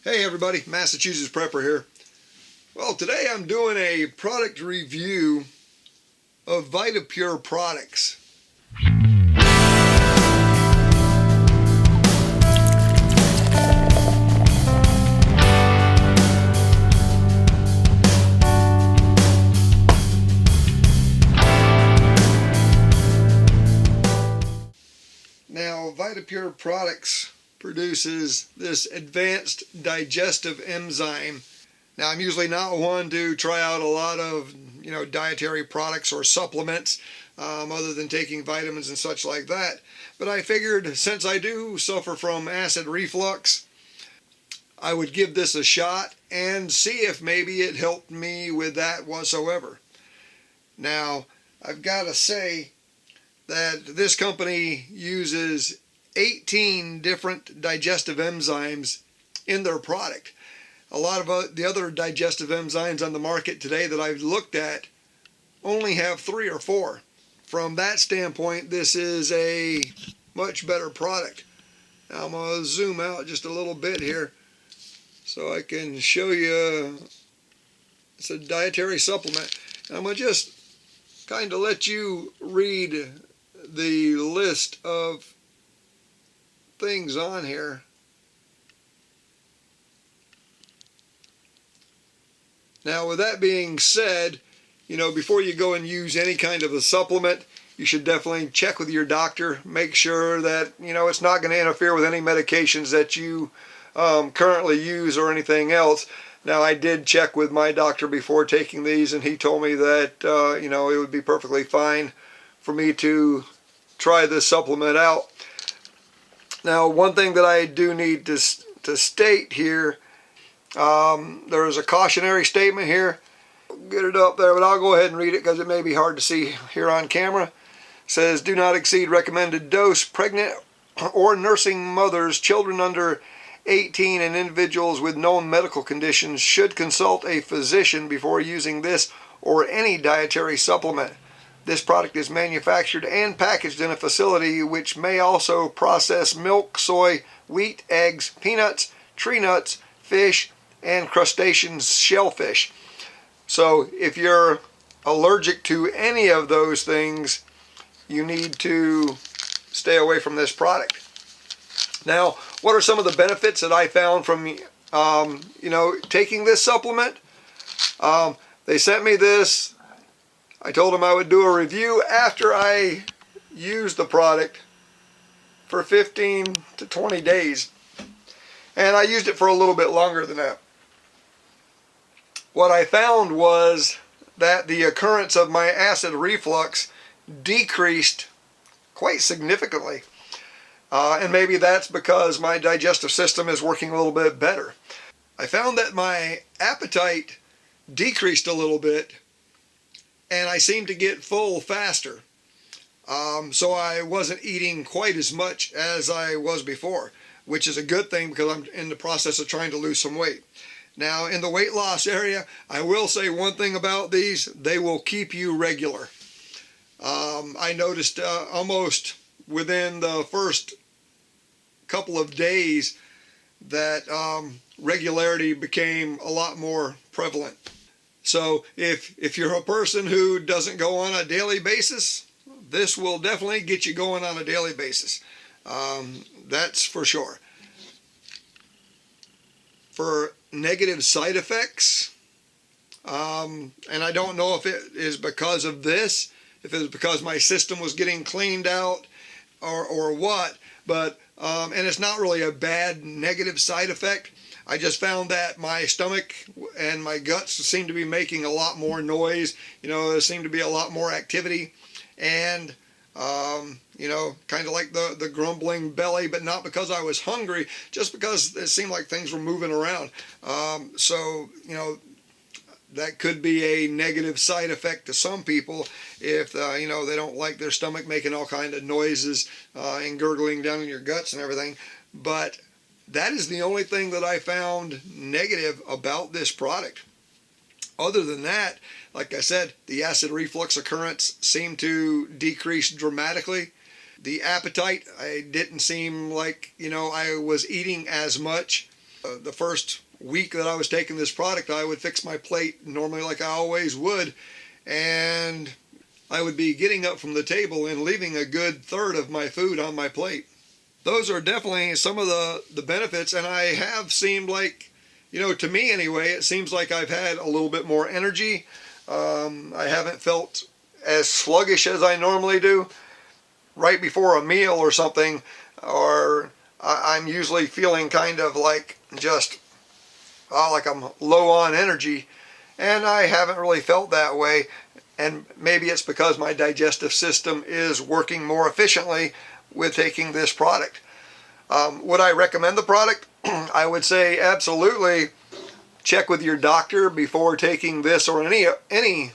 Hey everybody, Massachusetts Prepper here. Well, today I'm doing a product review of Vita Pure products. Now, Vita Pure products produces this advanced digestive enzyme. Now, I'm usually not one to try out a lot of, dietary products or supplements other than taking vitamins and such like that. But I figured since I do suffer from acid reflux, I would give this a shot and see if maybe it helped me with that whatsoever. Now, I've got to say that this company uses 18 different digestive enzymes in their product. A lot of the other digestive enzymes on the market today that I've looked at only have 3 or 4. From that standpoint, this is a much better product. Now I'm going to zoom out just a little bit here so I can show you. It's a dietary supplement. And I'm going to just kind of let you read the list of things on here. Now, with that being said, before you go and use any kind of a supplement, you should definitely check with your doctor. Make sure that, it's not going to interfere with any medications that you currently use or anything else. Now, I did check with my doctor before taking these, and he told me that, it would be perfectly fine for me to try this supplement out. Now, one thing that I do need to state here, there is a cautionary statement here. Get it up there, but I'll go ahead and read it because it may be hard to see here on camera. It says, do not exceed recommended dose. Pregnant or nursing mothers, children under 18, and individuals with known medical conditions should consult a physician before using this or any dietary supplement. This product is manufactured and packaged in a facility which may also process milk, soy, wheat, eggs, peanuts, tree nuts, fish, and crustacean shellfish. So if you're allergic to any of those things, you need to stay away from this product. Now, what are some of the benefits that I found from, taking this supplement? They sent me this. I told them I would do a review after I used the product for 15 to 20 days. And I used it for a little bit longer than that. What I found was that the occurrence of my acid reflux decreased quite significantly. And maybe that's because my digestive system is working a little bit better. I found that my appetite decreased a little bit, and I seemed to get full faster. So I wasn't eating quite as much as I was before, which is a good thing because I'm in the process of trying to lose some weight. Now, in the weight loss area, I will say one thing about these: they will keep you regular. I noticed almost within the first couple of days that regularity became a lot more prevalent. So if you're a person who doesn't go on a daily basis, this will definitely get you going on a daily basis. That's for sure. For negative side effects, and I don't know if it is because of this, if it was because my system was getting cleaned out or what, but and it's not really a bad negative side effect. I just found that my stomach and my guts seem to be making a lot more noise. There seemed to be a lot more activity, and kind of like the grumbling belly, but not because I was hungry, just because it seemed like things were moving around. So that could be a negative side effect to some people if they don't like their stomach making all kind of noises and gurgling down in your guts and everything. But that is the only thing that I found negative about this product. Other than that, like I said, the acid reflux occurrence seemed to decrease dramatically. The appetite, I didn't seem like, I was eating as much. The first week that I was taking this product, I would fix my plate normally like I always would, and I would be getting up from the table and leaving a good third of my food on my plate. Those are definitely some of the benefits, and I have seemed like, to me anyway, it seems like I've had a little bit more energy. I haven't felt as sluggish as I normally do right before a meal or something, or I'm usually feeling kind of like just like I'm low on energy, and I haven't really felt that way. And maybe it's because my digestive system is working more efficiently with taking this product. Would I recommend the product? I would say absolutely check with your doctor before taking this or any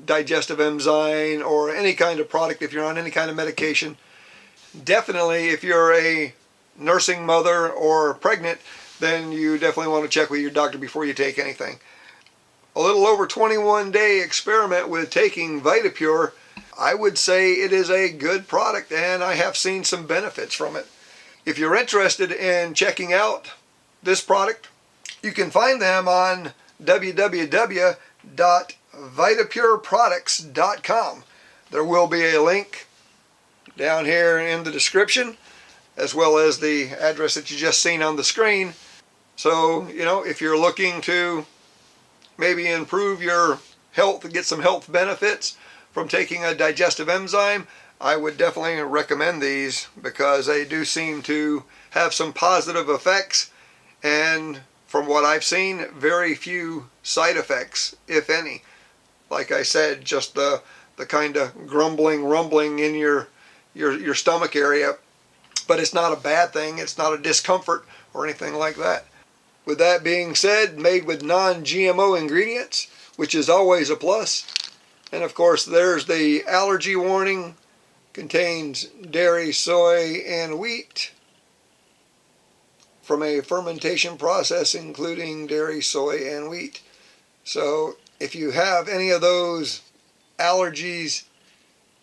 digestive enzyme or any kind of product if you're on any kind of medication. Definitely if you're a nursing mother or pregnant, then you definitely want to check with your doctor before you take anything. A little over 21-day experiment with taking VitaPure, I would say it is a good product, and I have seen some benefits from it. If you're interested in checking out this product, you can find them on www.vitapureproducts.com. There will be a link down here in the description, as well as the address that you just seen on the screen. So, if you're looking to maybe improve your health, get some health benefits from taking a digestive enzyme, I would definitely recommend these because they do seem to have some positive effects, and from what I've seen, very few side effects, if any. Like I said, just the kind of rumbling in your stomach area, but it's not a bad thing. It's not a discomfort or anything like that. With that being said, made with non-GMO ingredients, which is always a plus. And of course, there's the allergy warning. Contains dairy, soy, and wheat from a fermentation process including dairy, soy, and wheat. So if you have any of those allergies,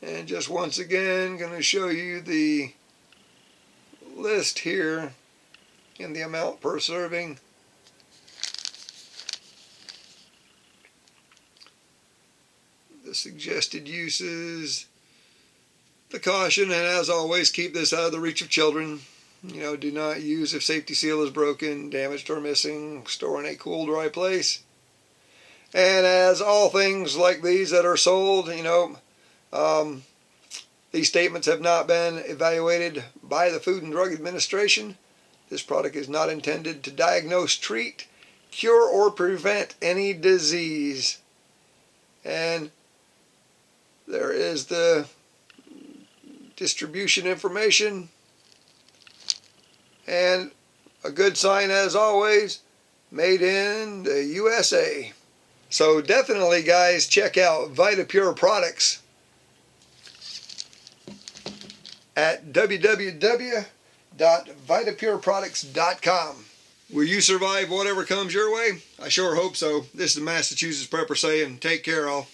and just once again going to show you the list here in the amount per serving. The suggested uses, the caution, and as always, keep this out of the reach of children. Do not use if safety seal is broken, damaged, or missing. Store in a cool, dry place. And as all things like these that are sold, these statements have not been evaluated by the Food and Drug Administration. This product is not intended to diagnose, treat, cure, or prevent any disease. And there is the distribution information, and a good sign as always, made in the USA. So definitely, guys, check out VitaPure products at www.vitapureproducts.com. Will you survive whatever comes your way? I sure hope so. This is Massachusetts Prepper saying, take care all.